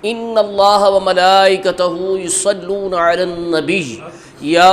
ان اللہ وملائکتہ یصلون علی النبی یا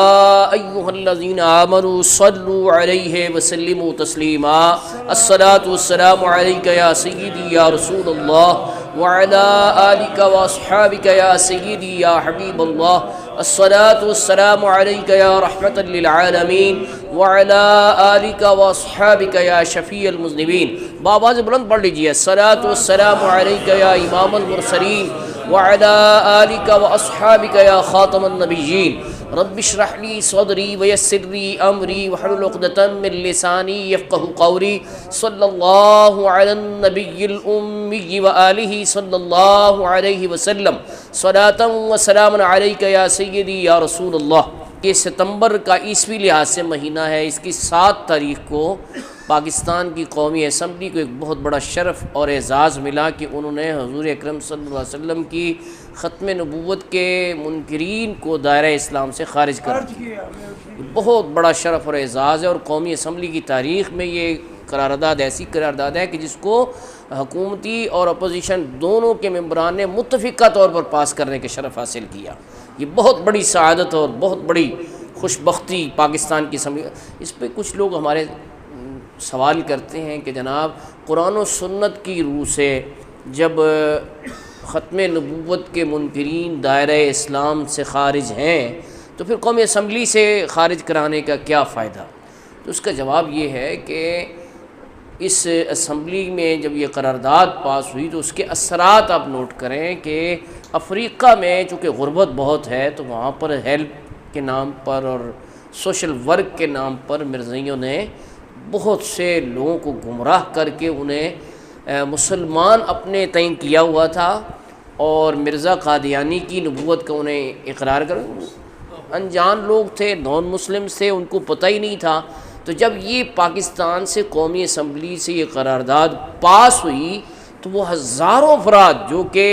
ایہا الذین آمنوا صلوا علیہ وسلموا تسلیما الصلاۃ والسلام علیک یا سیدی یا رسول اللہ وعلی آلک واصحابک یا سیدی یا حبیب اللہ الصلاۃ والسلام علیک یا رحمۃ للعالمین وعلی آلک واصحابک یا شفیع المذنبین۔ بآواز بلند پڑھ لیجیے، الصلاۃ والسلام علیک یا امام المرسلین وعلی آلک واصحابک یا خاتم النبیین۔ رب اشرح لی صدری ویسر لی امری واحلل عقدۃ من لسانی یفقهوا قولی۔ صلی اللہ علی النبی الامی وآلہ صلی اللہ علیہ وسلم، صلاۃ وسلام علیک یا سیدی یا رسول اللہ۔ یہ ستمبر کا عیسوی لحاظ سے مہینہ ہے۔ اس کی 7 تاریخ کو پاکستان کی قومی اسمبلی کو ایک بہت بڑا شرف اور اعزاز ملا کہ انہوں نے حضور اکرم صلی اللہ علیہ وسلم کی ختم نبوت کے منکرین کو دائرہ اسلام سے خارج کر دیا۔ بہت بڑا شرف اور اعزاز ہے، اور قومی اسمبلی کی تاریخ میں یہ قرارداد ایسی قرارداد ہے کہ جس کو حکومتی اور اپوزیشن دونوں کے ممبران نے متفقہ طور پر پاس کرنے کے شرف حاصل کیا۔ یہ بہت بڑی سعادت اور بہت بڑی خوش بختی پاکستان کی اسمبلی۔ اس پہ کچھ لوگ ہمارے سوال کرتے ہیں کہ جناب قرآن و سنت کی روح سے جب ختم نبوت کے منکرین دائرہ اسلام سے خارج ہیں تو پھر قومی اسمبلی سے خارج کرانے کا کیا فائدہ؟ تو اس کا جواب یہ ہے کہ اس اسمبلی میں جب یہ قرارداد پاس ہوئی تو اس کے اثرات آپ نوٹ کریں کہ افریقہ میں چونکہ غربت بہت ہے تو وہاں پر ہیلپ کے نام پر اور سوشل ورک کے نام پر مرزائیوں نے بہت سے لوگوں کو گمراہ کر کے انہیں مسلمان اپنے تعین کیا ہوا تھا، اور مرزا قادیانی کی نبوت کا انہیں اقرار کر، انجان لوگ تھے، نان مسلمز تھے، ان کو پتہ ہی نہیں تھا۔ تو جب یہ پاکستان سے قومی اسمبلی سے یہ قرارداد پاس ہوئی تو وہ ہزاروں افراد جو کہ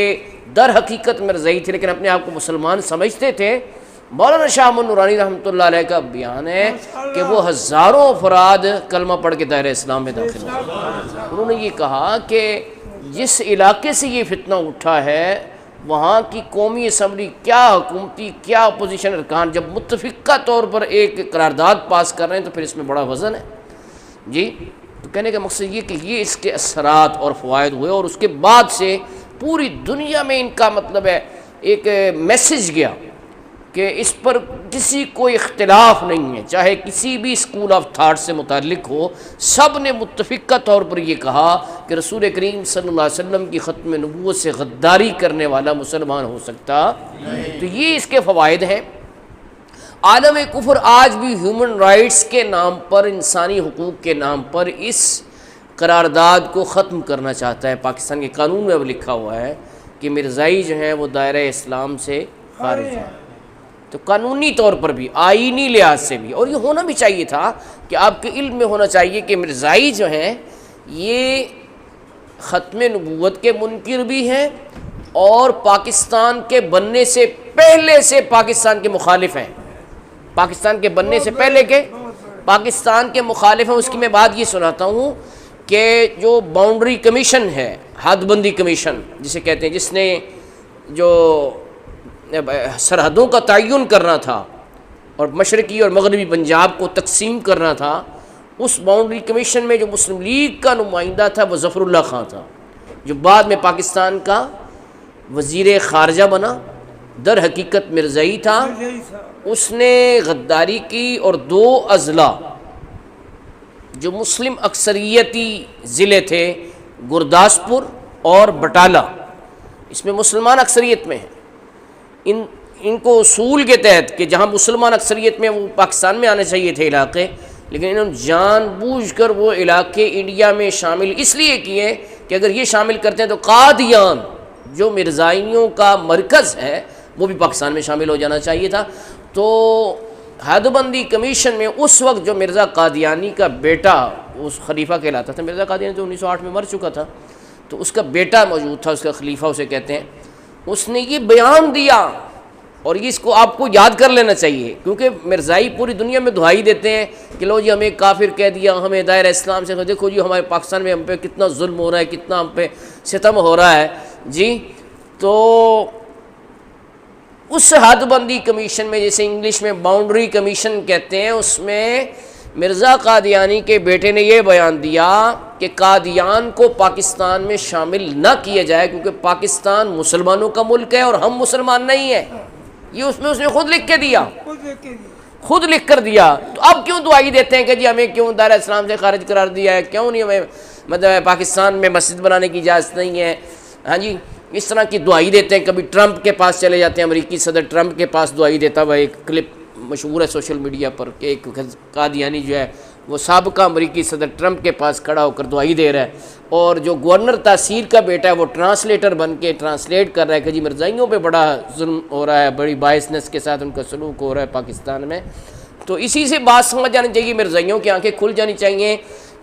در حقیقت مرزائی تھے لیکن اپنے آپ کو مسلمان سمجھتے تھے، مولانا شاہ امن نورانی رحمۃ اللہ علیہ کا بیان ہے کہ وہ ہزاروں افراد کلمہ پڑھ کے دائرہ اسلام میں داخل ہوئے۔ انہوں نے یہ کہا کہ جس علاقے سے یہ فتنہ اٹھا ہے وہاں کی قومی اسمبلی کیا حکومتی کیا اپوزیشن ارکان جب متفقہ طور پر ایک قرارداد پاس کر رہے ہیں تو پھر اس میں بڑا وزن ہے۔ جی تو کہنے کا مقصد یہ کہ یہ اس کے اثرات اور فوائد ہوئے، اور اس کے بعد سے پوری دنیا میں ان کا مطلب ہے ایک میسج گیا کہ اس پر کسی کوئی اختلاف نہیں ہے، چاہے کسی بھی اسکول آف تھاٹ سے متعلق ہو، سب نے متفقہ طور پر یہ کہا کہ رسول کریم صلی اللہ علیہ وسلم کی ختم نبوت سے غداری کرنے والا مسلمان ہو سکتا تو یہ اس کے فوائد ہیں۔ عالم کفر آج بھی ہیومن رائٹس کے نام پر، انسانی حقوق کے نام پر اس قرارداد کو ختم کرنا چاہتا ہے۔ پاکستان کے قانون میں اب لکھا ہوا ہے کہ مرزائی جو ہیں وہ دائرہ اسلام سے خارج ہیں، تو قانونی طور پر بھی آئینی لحاظ سے بھی، اور یہ ہونا بھی چاہیے تھا کہ آپ کے علم میں ہونا چاہیے کہ مرزائی جو ہیں یہ ختم نبوت کے منکر بھی ہیں اور پاکستان کے بننے سے پہلے سے پاکستان کے مخالف ہیں۔ پاکستان کے بننے سے پہلے کے پاکستان کے مخالف ہیں۔ اس کی میں بات یہ سناتا ہوں کہ جو باؤنڈری کمیشن ہے، حد بندی کمیشن جسے کہتے ہیں، جس نے جو سرحدوں کا تعین کرنا تھا اور مشرقی اور مغربی پنجاب کو تقسیم کرنا تھا، اس باؤنڈری کمیشن میں جو مسلم لیگ کا نمائندہ تھا وہ ظفر اللہ خان تھا، جو بعد میں پاکستان کا وزیر خارجہ بنا، در حقیقت مرزائی تھا۔ اس نے غداری کی اور 2 اضلاع جو مسلم اکثریتی ضلع تھے، گرداسپور اور بٹالہ، اس میں مسلمان اکثریت میں ہیں، ان کو اصول کے تحت کہ جہاں مسلمان اکثریت میں وہ پاکستان میں آنے چاہیے تھے علاقے، لیکن انہوں نے جان بوجھ کر وہ علاقے انڈیا میں شامل اس لیے کیے کہ اگر یہ شامل کرتے ہیں تو قادیان جو مرزائیوں کا مرکز ہے وہ بھی پاکستان میں شامل ہو جانا چاہیے تھا۔ تو حد بندی کمیشن میں اس وقت جو مرزا قادیانی کا بیٹا اس خلیفہ کہلاتا تھا، مرزا قادیانی تو 1908 میں مر چکا تھا، تو اس کا بیٹا موجود تھا، اس کا خلیفہ اسے کہتے ہیں، اس نے یہ بیان دیا، اور یہ اس کو آپ کو یاد کر لینا چاہیے کیونکہ مرزائی پوری دنیا میں دہائی دیتے ہیں کہ لو جی ہمیں کافر کہہ دیا، ہمیں دائرہ اسلام سے، دیکھو جی ہمارے پاکستان میں ہم پہ کتنا ظلم ہو رہا ہے، کتنا ہم پہ ستم ہو رہا ہے۔ جی تو اس حد بندی کمیشن میں، جیسے انگلش میں باؤنڈری کمیشن کہتے ہیں، اس میں مرزا قادیانی کے بیٹے نے یہ بیان دیا کہ قادیان کو پاکستان میں شامل نہ کیا جائے، کیونکہ پاکستان مسلمانوں کا ملک ہے اور ہم مسلمان نہیں ہیں۔ یہ اس میں اس نے خود لکھ کے دیا، خود لکھ کر دیا۔ تو اب کیوں دعائی دیتے ہیں کہ جی ہمیں کیوں دائرہ اسلام سے خارج قرار دیا ہے، کیوں نہیں ہمیں مطلب پاکستان میں مسجد بنانے کی اجازت نہیں ہے؟ ہاں جی، اس طرح کی دعائی دیتے ہیں۔ کبھی ٹرمپ کے پاس چلے جاتے ہیں، امریکی صدر ٹرمپ کے پاس دعائی دیتا ہوا ایک کلپ مشہور ہے سوشل میڈیا پر کہ ایک قادیانی جو ہے وہ سابقہ امریکی صدر ٹرمپ کے پاس کھڑا ہو کر دعائی دے رہا ہے، اور جو گورنر تحصیل کا بیٹا ہے وہ ٹرانسلیٹر بن کے ٹرانسلیٹ کر رہا ہے کہ جی مرزائیوں پہ بڑا ظلم ہو رہا ہے، بڑی باعثنس کے ساتھ ان کا سلوک ہو رہا ہے پاکستان میں۔ تو اسی سے بات سمجھ جانی چاہیے، مرزائیوں کی آنکھیں کھل جانی چاہیے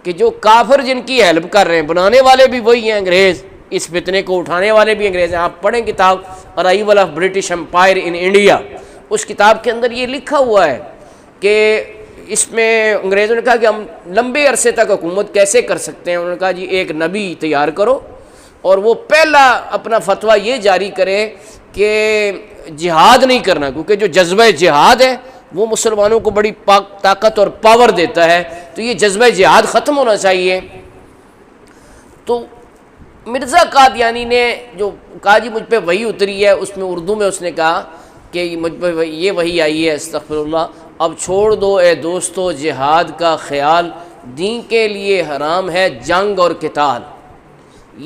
کہ جو کافر جن کی ہیلپ کر رہے ہیں، بنانے والے بھی وہی ہیں انگریز، اس فتنے کو اٹھانے والے بھی انگریز ہیں۔ آپ پڑھیں کتاب arrival of British empire in India, اس کتاب کے اندر یہ لکھا ہوا ہے کہ اس میں انگریزوں نے کہا کہ ہم لمبے عرصے تک حکومت کیسے کر سکتے ہیں۔ انہوں نے کہا جی ایک نبی تیار کرو اور وہ پہلا اپنا فتویٰ یہ جاری کرے کہ جہاد نہیں کرنا، کیونکہ جو جذبہ جہاد ہے وہ مسلمانوں کو بڑی طاقت اور پاور دیتا ہے، تو یہ جذبہ جہاد ختم ہونا چاہیے۔ تو مرزا قادیانی نے جو کہا جی مجھ پہ وحی اتری ہے، اس میں اردو میں اس نے کہا کہ مجھ پہ یہ وحی آئی ہے، استغفر اللہ، اب چھوڑ دو اے دوستو جہاد کا خیال، دین کے لیے حرام ہے جنگ اور قتال۔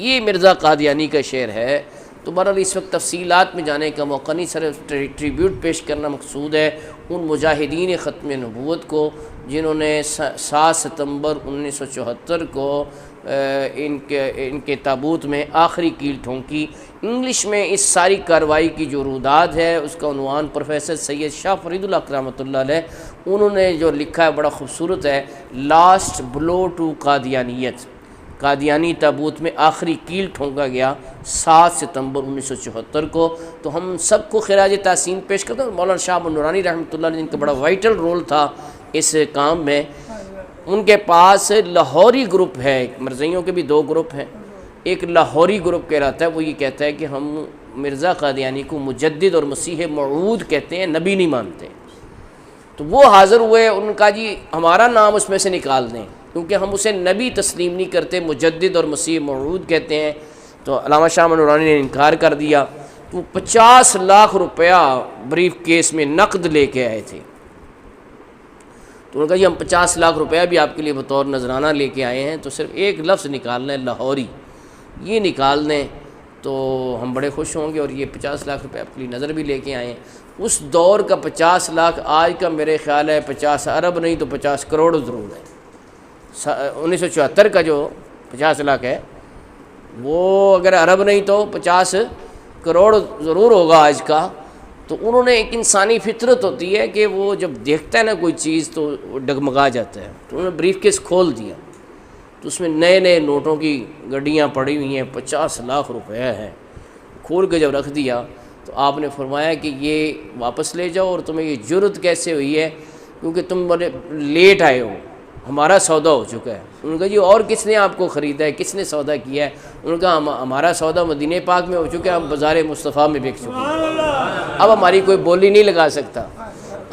یہ مرزا قادیانی کا شعر ہے۔ تو بہرحال اس وقت تفصیلات میں جانے کا موقع نہیں، صرف ٹریبیوٹ پیش کرنا مقصود ہے ان مجاہدین ختم نبوت کو جنہوں نے 7 ستمبر 1974 کو ان کے تابوت میں آخری کیل ٹھونکی۔ انگلش میں اس ساری کارروائی کی جو روداد ہے اس کا عنوان پروفیسر سید شاہ فرید الحق رحمۃ اللہ علیہ انہوں نے جو لکھا ہے بڑا خوبصورت ہے، لاسٹ بلو ٹو قادیانیت، قادیانی تابوت میں آخری کیل ٹھونکا گیا 7 ستمبر 1974 کو۔ تو ہم سب کو خراج تحسین پیش کرتے ہیں۔ مولانا شاہ نورانی رحمۃ اللہ علیہ جن کا بڑا وائٹل رول تھا اس کام میں، ان کے پاس لاہوری گروپ ہے، مرزائیوں کے بھی 2 گروپ ہیں، ایک لاہوری گروپ کہلاتا ہے، وہ یہ کہتا ہے کہ ہم مرزا قادیانی کو مجدد اور مسیح موعود کہتے ہیں، نبی نہیں مانتے۔ تو وہ حاضر ہوئے، ان کا جی ہمارا نام اس میں سے نکال دیں کیونکہ ہم اسے نبی تسلیم نہیں کرتے، مجدد اور مسیح موعود کہتے ہیں۔ تو علامہ شاہ نورانی نے انکار کر دیا۔ وہ 50 لاکھ روپیہ بریف کیس میں نقد لے کے آئے تھے۔ تو انہوں نے کہا جی ہم 50 لاکھ روپیہ بھی آپ کے لیے بطور نذرانہ لے کے آئے ہیں، تو صرف ایک لفظ نکالنا ہے لاہوری، یہ نکال دیں تو ہم بڑے خوش ہوں گے، اور یہ 50 لاکھ روپے آپ کے لیے نظر بھی لے کے آئے ہیں۔ اس دور کا 50 لاکھ آج کا میرے خیال ہے 50 ارب نہیں تو 50 کروڑ ضرور ہے۔ 1974 کا جو 50 لاکھ ہے وہ اگر ارب نہیں تو 50 کروڑ ضرور ہوگا آج کا۔ تو انہوں نے ایک انسانی فطرت ہوتی ہے کہ وہ جب دیکھتا ہے نا کوئی چیز تو وہ ڈگمگا جاتا ہے۔ تو انہوں نے بریف کیس کھول دیا تو اس میں نئے نئے نوٹوں کی گڈیاں پڑی ہوئی ہیں، 50 لاکھ روپے ہیں۔ کھول کے جب رکھ دیا تو آپ نے فرمایا کہ یہ واپس لے جاؤ، اور تمہیں یہ جرت کیسے ہوئی ہے کیونکہ تم بڑے لیٹ آئے ہو، ہمارا سودا ہو چکا ہے۔ انہوں نے کہا جی اور کس نے آپ کو خریدا ہے، کس نے سودا کیا ہے؟ انہوں نے کہا ہمارا سودا مدینہ پاک میں ہو چکا ہے، ہم بازار مصطفیٰ میں بک چکے ہیں، اب ہماری کوئی بولی نہیں لگا سکتا۔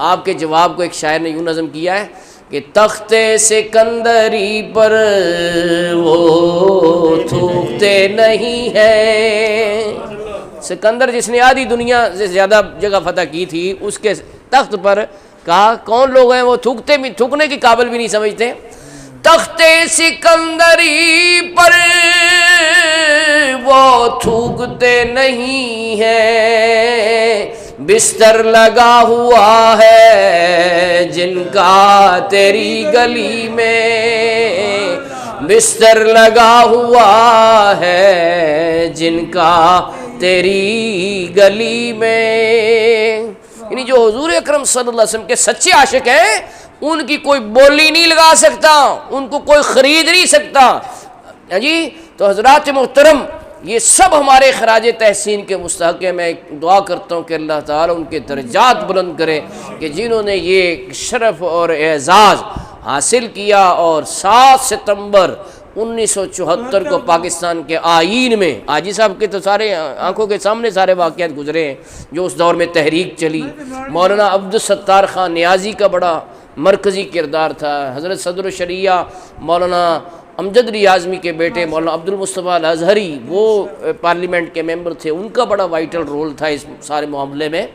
آپ کے جواب کو ایک شاعر نے یوں نظم کیا ہے کہ تخت سکندری پر وہ تھوکتے نہیں ہیں۔ سکندر جس نے آدھی دنیا سے زیادہ جگہ فتح کی تھی، اس کے تخت پر کہا کون لوگ ہیں وہ تھوکنے کی قابل بھی نہیں سمجھتے۔ تخت سکندری پر وہ تھوکتے نہیں ہیں، بستر لگا ہوا ہے جن کا تیری گلی میں، بستر لگا ہوا ہے جن کا تیری گلی میں۔ یعنی جو حضور اکرم صلی اللہ علیہ وسلم کے سچے عاشق ہیں ان کی کوئی بولی نہیں لگا سکتا، ان کو کوئی خرید نہیں سکتا جی۔ تو حضرات محترم یہ سب ہمارے خراج تحسین کے مستحق ہیں۔ میں دعا کرتا ہوں کہ اللہ تعالیٰ ان کے درجات بلند کرے کہ جنہوں نے یہ شرف اور اعزاز حاصل کیا اور 7 ستمبر 1974 کو پاکستان کے آئین میں، حاجی صاحب کے تو سارے آنکھوں کے سامنے سارے واقعات گزرے ہیں جو اس دور میں تحریک چلی۔ مولانا عبدالستار خان نیازی کا بڑا مرکزی کردار تھا۔ حضرت صدر الشریعہ مولانا امجد ریاضمی کے بیٹے مولانا عبدالمصطفیٰ الازہری وہ پارلیمنٹ کے ممبر تھے، ان کا بڑا وائٹل رول تھا اس سارے معاملے میں۔